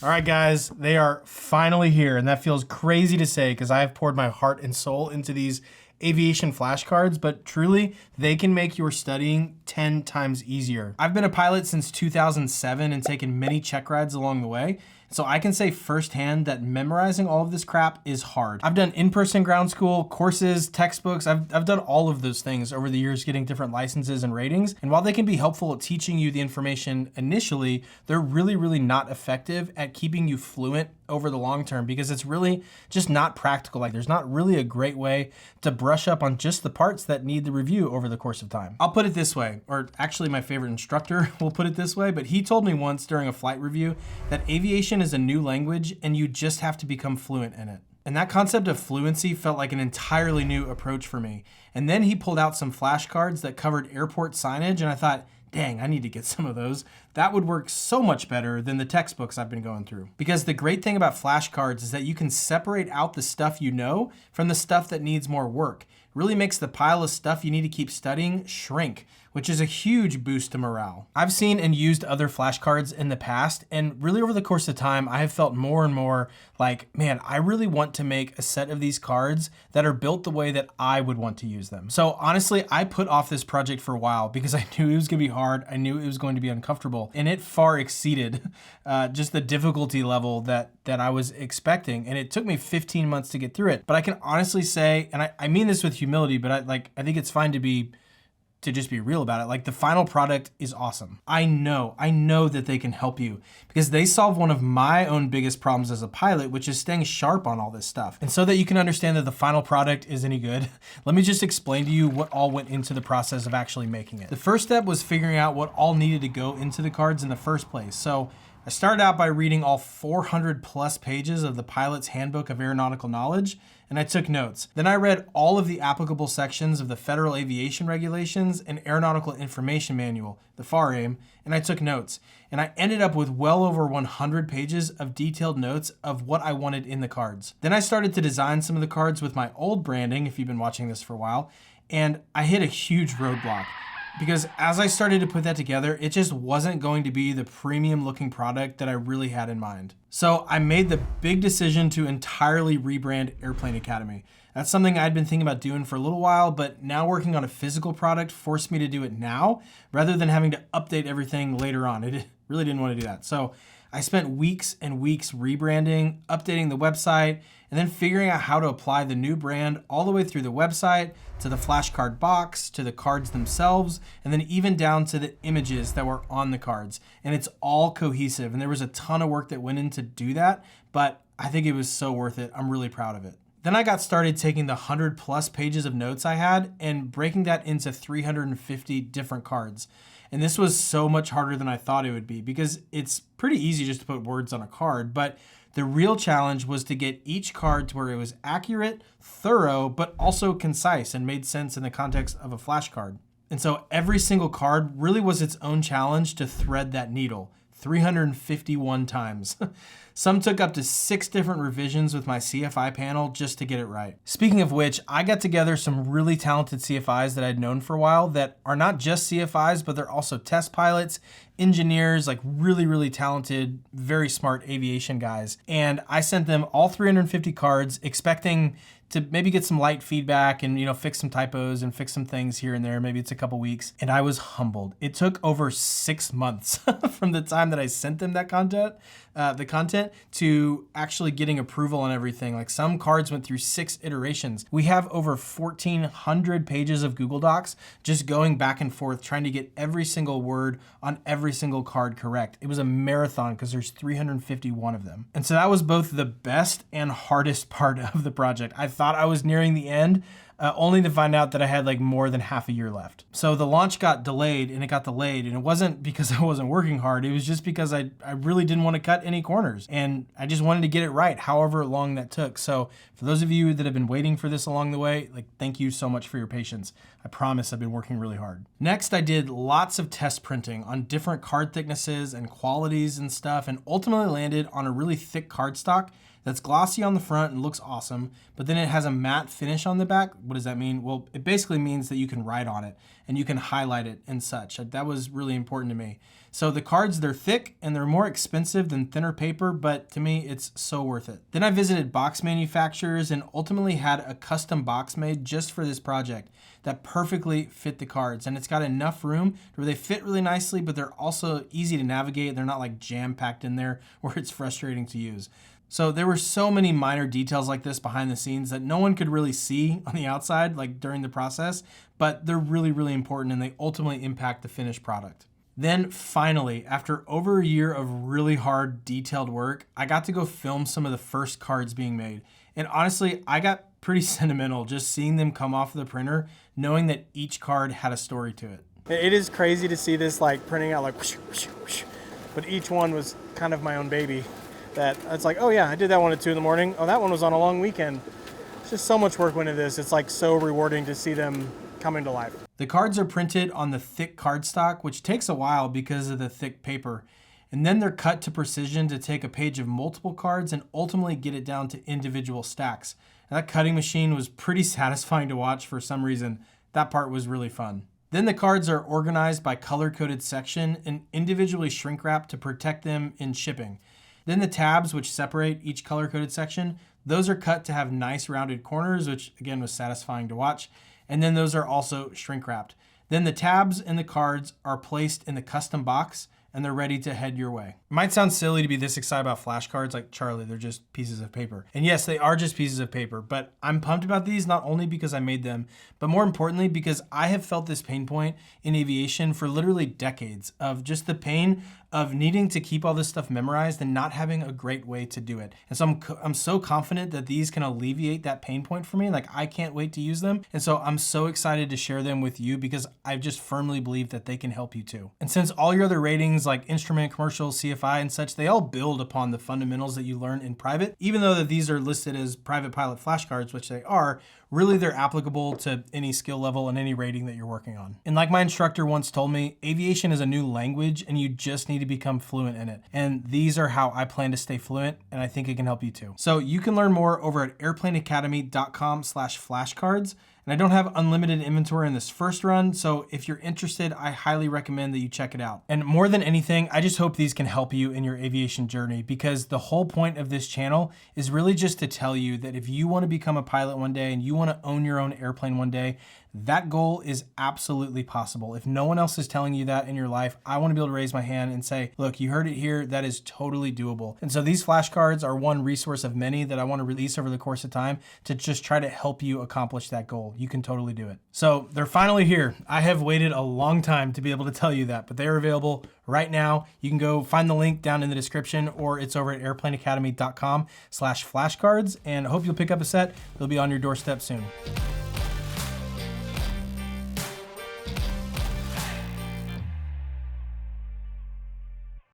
All right, guys, they are finally here, and that feels crazy to say because I have poured my heart and soul into these aviation flashcards, but truly, they can make your studying 10 times easier. I've been a pilot since 2007 and taken many check rides along the way, so I can say firsthand that memorizing all of this crap is hard. I've done in-person ground school, courses, textbooks. I've done all of those things over the years, getting different licenses and ratings. And while they can be helpful at teaching you the information initially, they're really not effective at keeping you fluent over the long term because it's really just not practical. Like there's not really a great way to brush up on just the parts that need the review over the course of time. I'll put it this way, or actually my favorite instructor will put it this way, but he told me once during a flight review that aviation is a new language and you just have to become fluent in it. And that concept of fluency felt like an entirely new approach for me. And then he pulled out some flashcards that covered airport signage and I thought, dang, I need to get some of those. That would work so much better than the textbooks I've been going through. Because the great thing about flashcards is that you can separate out the stuff you know from the stuff that needs more work. It really makes the pile of stuff you need to keep studying shrink, which is a huge boost to morale. I've seen and used other flashcards in the past, and really over the course of time, I have felt more and more like, man, I really want to make a set of these cards that are built the way that I would want to use them. So honestly, I put off this project for a while because I knew it was gonna be hard. I knew it was going to be uncomfortable, and it far exceeded just the difficulty level that I was expecting. And it took me 15 months to get through it. But I can honestly say, and I mean this with humility, but I think it's fine to just be real about it. Like the final product is awesome. I know that they can help you because they solve one of my own biggest problems as a pilot, which is staying sharp on all this stuff. And so that you can understand that the final product is any good, let me just explain to you what all went into the process of actually making it. The first step was figuring out what all needed to go into the cards in the first place. So I started out by reading all 400 plus pages of the pilot's Handbook of Aeronautical Knowledge, and I took notes. Then I read all of the applicable sections of the Federal Aviation Regulations and Aeronautical Information Manual, the FAR-AIM, and I took notes. And I ended up with well over 100 pages of detailed notes of what I wanted in the cards. Then I started to design some of the cards with my old branding, if you've been watching this for a while, and I hit a huge roadblock. Because as I started to put that together, it just wasn't going to be the premium looking product that I really had in mind. So I made the big decision to entirely rebrand Airplane Academy. That's something I'd been thinking about doing for a little while, but now working on a physical product forced me to do it now rather than having to update everything later on. I really didn't want to do that. So I spent weeks and weeks rebranding, updating the website, and then figuring out how to apply the new brand all the way through the website, to the flashcard box, to the cards themselves, and then even down to the images that were on the cards. And it's all cohesive. And there was a ton of work that went in to do that, but I think it was so worth it. I'm really proud of it. Then I got started taking the 100 plus pages of notes I had and breaking that into 350 different cards. And this was so much harder than I thought it would be because it's pretty easy just to put words on a card, but the real challenge was to get each card to where it was accurate, thorough, but also concise and made sense in the context of a flashcard. And so every single card really was its own challenge to thread that needle 351 times. Some took up to 6 different revisions with my CFI panel just to get it right. Speaking of which, I got together some really talented CFIs that I'd known for a while that are not just CFIs, but they're also test pilots, engineers, like really talented, very smart aviation guys. And I sent them all 350 cards expecting to maybe get some light feedback and, fix some typos and fix some things here and there. Maybe it's a couple weeks. And I was humbled. It took over 6 months from the time that I sent them that the content to actually getting approval on everything. Like some cards went through 6 iterations. We have over 1,400 pages of Google Docs just going back and forth, trying to get every single word on every single card correct. It was a marathon because there's 351 of them. And so that was both the best and hardest part of the project. I thought I was nearing the end, only to find out that I had like more than half a year left. So the launch got delayed and it wasn't because I wasn't working hard. It was just because I really didn't want to cut any corners and I just wanted to get it right, however long that took. So for those of you that have been waiting for this along the way, thank you so much for your patience. I promise I've been working really hard. Next, I did lots of test printing on different card thicknesses and qualities and stuff, and ultimately landed on a really thick cardstock that's glossy on the front and looks awesome, but then it has a matte finish on the back. What does that mean? Well, it basically means that you can write on it and you can highlight it and such. That was really important to me. So the cards, they're thick and they're more expensive than thinner paper, but to me, it's so worth it. Then I visited box manufacturers and ultimately had a custom box made just for this project that perfectly fit the cards. And it's got enough room where they fit really nicely, but they're also easy to navigate. They're not like jam-packed in there where it's frustrating to use. So there were so many minor details like this behind the scenes that no one could really see on the outside, like during the process, but they're really, really important and they ultimately impact the finished product. Then finally, after over a year of really hard, detailed work, I got to go film some of the first cards being made. And honestly, I got pretty sentimental just seeing them come off the printer, knowing that each card had a story to it. It is crazy to see this like printing out like whoosh, whoosh, whoosh. But each one was kind of my own baby. That it's like, oh yeah, I did that one at 2 in the morning. Oh, that one was on a long weekend. It's just so much work went into this. It's like so rewarding to see them coming to life. The cards are printed on the thick cardstock, which takes a while because of the thick paper. And then they're cut to precision to take a page of multiple cards and ultimately get it down to individual stacks. And that cutting machine was pretty satisfying to watch for some reason. That part was really fun. Then the cards are organized by color-coded section and individually shrink wrapped to protect them in shipping. Then the tabs, which separate each color-coded section, those are cut to have nice rounded corners, which again was satisfying to watch. And then those are also shrink wrapped. Then the tabs and the cards are placed in the custom box and they're ready to head your way. It might sound silly to be this excited about flashcards like Charlie, they're just pieces of paper. And yes, they are just pieces of paper, but I'm pumped about these not only because I made them, but more importantly because I have felt this pain point in aviation for literally decades of just the pain of needing to keep all this stuff memorized and not having a great way to do it. And so I'm so confident that these can alleviate that pain point for me. Like I can't wait to use them. And so I'm so excited to share them with you because I just firmly believe that they can help you too. And since all your other ratings like instrument, commercial, CFI and such, they all build upon the fundamentals that you learn in private, even though that these are listed as private pilot flashcards, which they are, really they're applicable to any skill level and any rating that you're working on. And like my instructor once told me, aviation is a new language and you just need to become fluent in it. And these are how I plan to stay fluent, and I think it can help you too. So you can learn more over at airplaneacademy.com/flashcards. And I don't have unlimited inventory in this first run, so if you're interested, I highly recommend that you check it out. And more than anything, I just hope these can help you in your aviation journey because the whole point of this channel is really just to tell you that if you want to become a pilot one day and you want to own your own airplane one day, that goal is absolutely possible. If no one else is telling you that in your life, I want to be able to raise my hand and say, look, you heard it here. That is totally doable. And so these flashcards are one resource of many that I want to release over the course of time to just try to help you accomplish that goal. You can totally do it. So they're finally here. I have waited a long time to be able to tell you that, but they are available right now. You can go find the link down in the description or it's over at airplaneacademy.com/flashcards, and I hope you'll pick up a set. They'll be on your doorstep soon.